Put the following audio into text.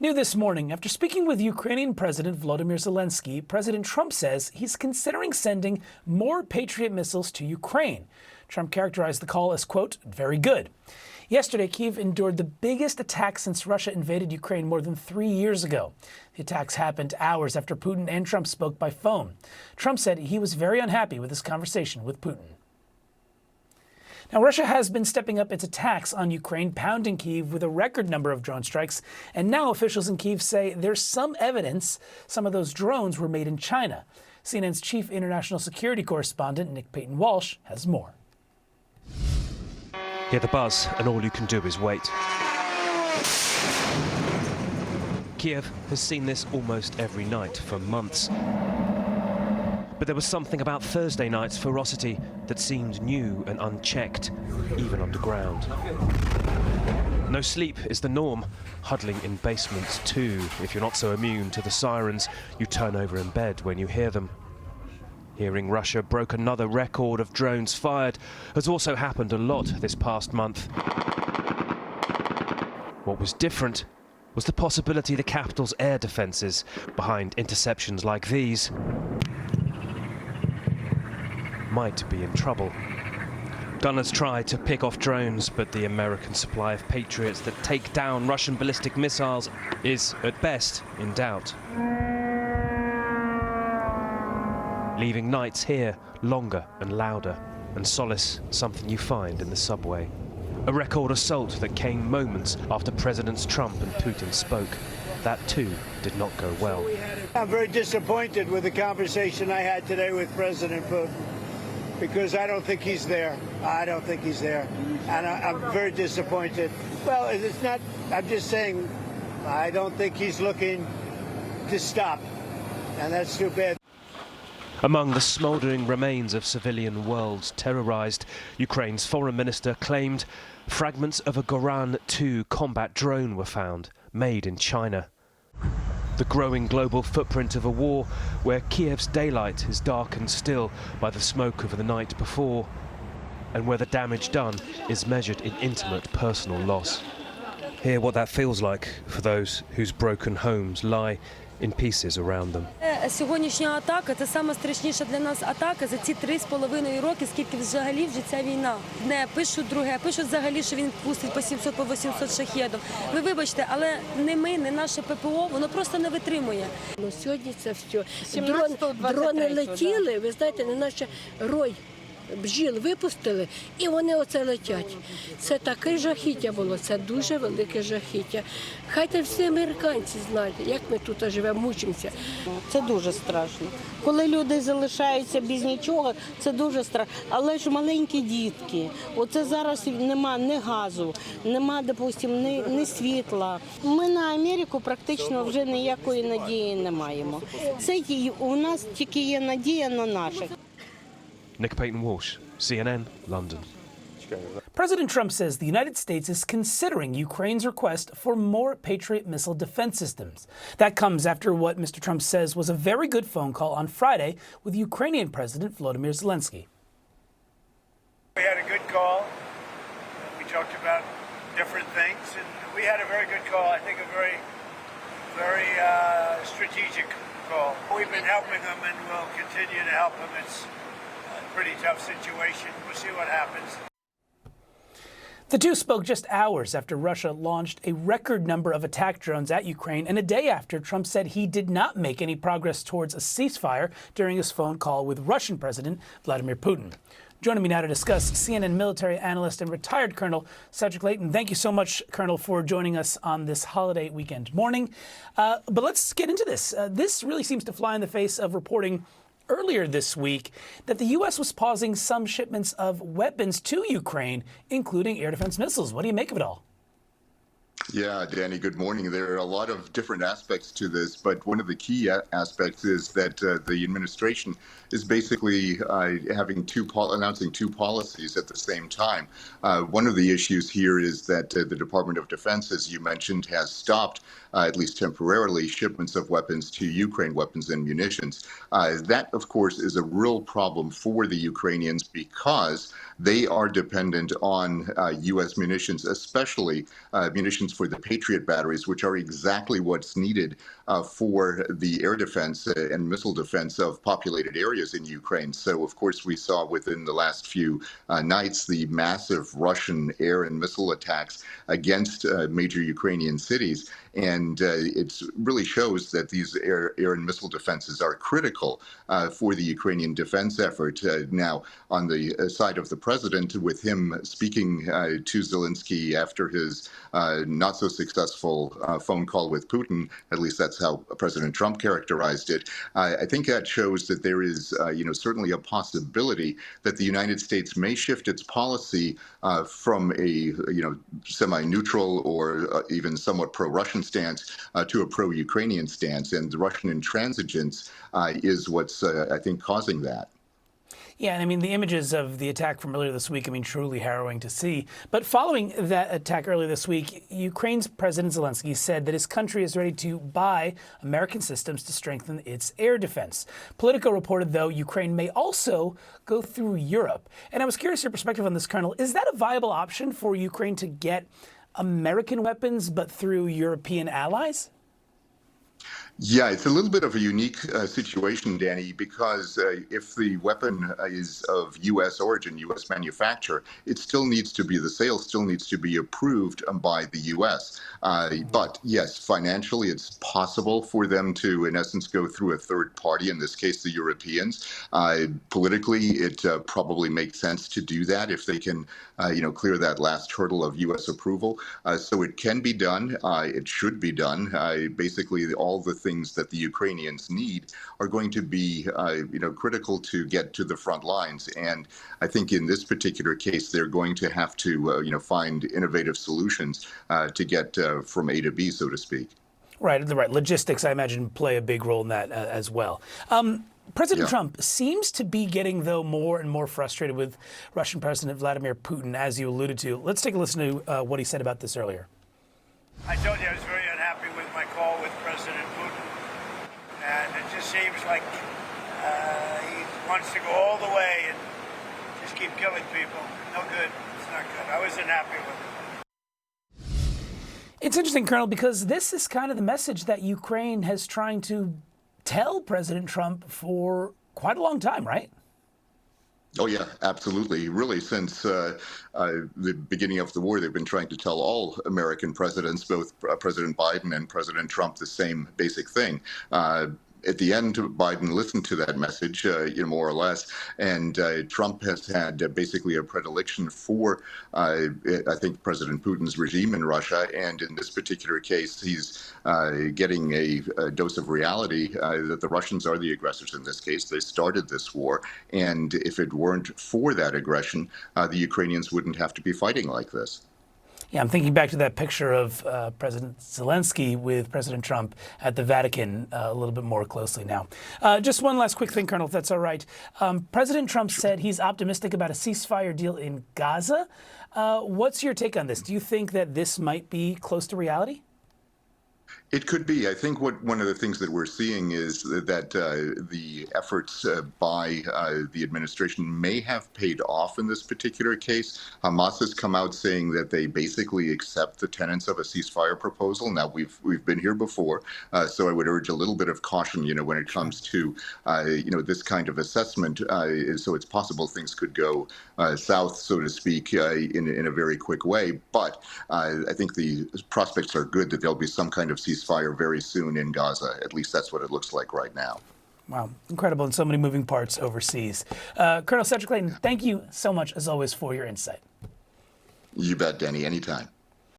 New this morning, after speaking with Ukrainian President Volodymyr Zelensky, President Trump says he's considering sending more Patriot missiles to Ukraine. Trump characterized the call as, quote, very good. Yesterday, Kyiv endured the biggest attack since Russia invaded Ukraine more than 3 years ago. The attacks happened hours after Putin and Trump spoke by phone. Trump said he was very unhappy with his conversation with Putin. Now, Russia has been stepping up its attacks on Ukraine, pounding Kyiv with a record number of drone strikes. And now officials in Kyiv say there's some evidence some of those drones were made in China. CNN's chief international security correspondent, Nick Paton-Walsh, has more. Hear the buzz, and all you can do is wait. Kiev has seen this almost every night for months. But there was something about Thursday night's ferocity that seemed new and unchecked, even underground. No sleep is the norm, huddling in basements too. If you're not so immune to the sirens, you turn over in bed when you hear them. Hearing Russia broke another record of drones fired has also happened a lot this past month. What was different was the possibility the capital's air defences behind interceptions like these might be in trouble. Gunners try to pick off drones, but the American supply of Patriots that take down Russian ballistic missiles is, at best, in doubt. Leaving nights here longer and louder, and solace something you find in the subway. A record assault that came moments after Presidents Trump and Putin spoke. That too did not go well. I'm very disappointed with the conversation I had today with President Putin, because I don't think he's there. I don't think he's there. And I'm very disappointed. Well, it's not, I'm just saying, I don't think he's looking to stop. And that's too bad. Among the smouldering remains of civilian worlds terrorized, Ukraine's foreign minister claimed fragments of a Goran 2 combat drone were found, made in China. The growing global footprint of a war where Kiev's daylight is darkened still by the smoke of the night before, and where the damage done is measured in intimate personal loss. Hear what that feels like for those whose broken homes lie in pieces around them. Сьогоднішня атака – це сама страшніша для нас атака за ці 3,5 роки, скільки взагалі вже ця війна. Не пишуть друге, пишуть взагалі, що він пустить по 700, по 800 шахедів. Ви вибачте, але не ми, не наше ППО, воно просто не витримує. Сьогодні це все. Дрони летіли, ви знаєте, не наче рой бджіл випустили, і вони оце летять. Це таке жахіття було, це дуже велике жахіття. Хай там всі американці знають, як ми тут живемо, мучимося. Це дуже страшно. Коли люди залишаються без нічого, це дуже страшно. Але ж маленькі дітки, оце зараз нема ні газу, нема, допустимо, ні світла. Ми на Америку практично вже ніякої надії не маємо. Це у нас тільки є надія на наших. Nick Paton-Walsh, CNN, London. President Trump says the United States is considering Ukraine's request for more Patriot missile defense systems. That comes after what Mr. Trump says was a very good phone call on Friday with Ukrainian President Volodymyr Zelensky. We had a good call. We talked about different things, and we had a very good call. I think a very strategic call. We've been helping them, and we'll continue to help them. It's a pretty tough situation. We'll see what happens. The two spoke just hours after Russia launched a record number of attack drones at Ukraine, and a day after Trump said he did not make any progress towards a ceasefire during his phone call with Russian President Vladimir Putin. Joining me now to discuss, CNN military analyst and retired Colonel Cedric Leighton. Thank you so much, Colonel, for joining us on this holiday weekend morning. But let's get into this. This really seems to fly in the face of reporting earlier this week that the U.S. was pausing some shipments of weapons to Ukraine, including air defense missiles. What do you make of it all? Yeah, Danny, good morning. There are a lot of different aspects to this, but one of the key aspects is that the administration is basically announcing two policies at the same time. One of the issues here is that the Department of Defense, as you mentioned, has stopped at least temporarily, shipments of weapons to Ukraine, weapons and munitions. That, of course, is a real problem for the Ukrainians because they are dependent on U.S. munitions, especially munitions for the Patriot batteries, which are exactly what's needed for the air defense and missile defense of populated areas in Ukraine. So, of course, we saw within the last few nights the massive Russian air and missile attacks against major Ukrainian cities. And it really shows that these air and missile defenses are critical for the Ukrainian defense effort. Now, on the side of the president, with him speaking to Zelensky after his not so successful phone call with Putin, at least that's how President Trump characterized it, I think that shows that there is, certainly a possibility that the United States may shift its policy from a, semi-neutral or even somewhat pro-Russian stance to a pro-Ukrainian stance. And the Russian intransigence is what's, I think, causing that. Yeah, and I mean, the images of the attack from earlier this week, truly harrowing to see. But following that attack earlier this week, Ukraine's President Zelensky said that his country is ready to buy American systems to strengthen its air defense. Politico reported, though, Ukraine may also go through Europe. And I was curious your perspective on this, Colonel. Is that a viable option for Ukraine to get American weapons, but through European allies? Yeah, it's a little bit of a unique situation, Danny, because if the weapon is of U.S. origin, U.S. manufacture, it still needs to be, the sale still needs to be approved by the U.S. But yes, financially, it's possible for them to, in essence, go through a third party, in this case, the Europeans. Politically, it probably makes sense to do that if they can, clear that last hurdle of U.S. approval. So it can be done. It should be done. Basically, all the things that the Ukrainians need are going to be, critical to get to the front lines. And I think in this particular case, they're going to have to, find innovative solutions to get from A to B, so to speak. Right. Logistics, I imagine, play a big role in that as well. President Trump seems to be getting, though, more and more frustrated with Russian President Vladimir Putin, as you alluded to. Let's take a listen to what he said about this earlier. I told you I was very unhappy with my call with President Putin. And it just seems like he wants to go all the way and just keep killing people. No good. It's not good. I wasn't happy with it. It's interesting, Colonel, because this is kind of the message that Ukraine has trying to tell President Trump for quite a long time, right? Oh, yeah, absolutely. Really, since the beginning of the war, they've been trying to tell all American presidents, both President Biden and President Trump, the same basic thing. At the end, Biden listened to that message, more or less, and Trump has had basically a predilection for, I think, President Putin's regime in Russia. And in this particular case, he's getting a dose of reality that the Russians are the aggressors in this case. They started this war. And if it weren't for that aggression, the Ukrainians wouldn't have to be fighting like this. Yeah, I'm thinking back to that picture of President Zelensky with President Trump at the Vatican a little bit more closely now. Just one last quick thing, Colonel, if that's all right. President Trump said he's optimistic about a ceasefire deal in Gaza. What's your take on this? Do you think that this might be close to reality? It could be. I think one of the things that we're seeing is that the efforts by the administration may have paid off in this particular case. Hamas has come out saying that they basically accept the tenets of a ceasefire proposal. Now, we've been here before, so I would urge a little bit of caution, when it comes to, this kind of assessment. So it's possible things could go south, so to speak, in a very quick way. But I think the prospects are good that there'll be some kind of ceasefire very soon in Gaza. At least that's what it looks like right now. Wow, incredible, and so many moving parts overseas. Colonel Cedric Leighton, thank you so much, as always, for your insight. You bet, Danny, anytime.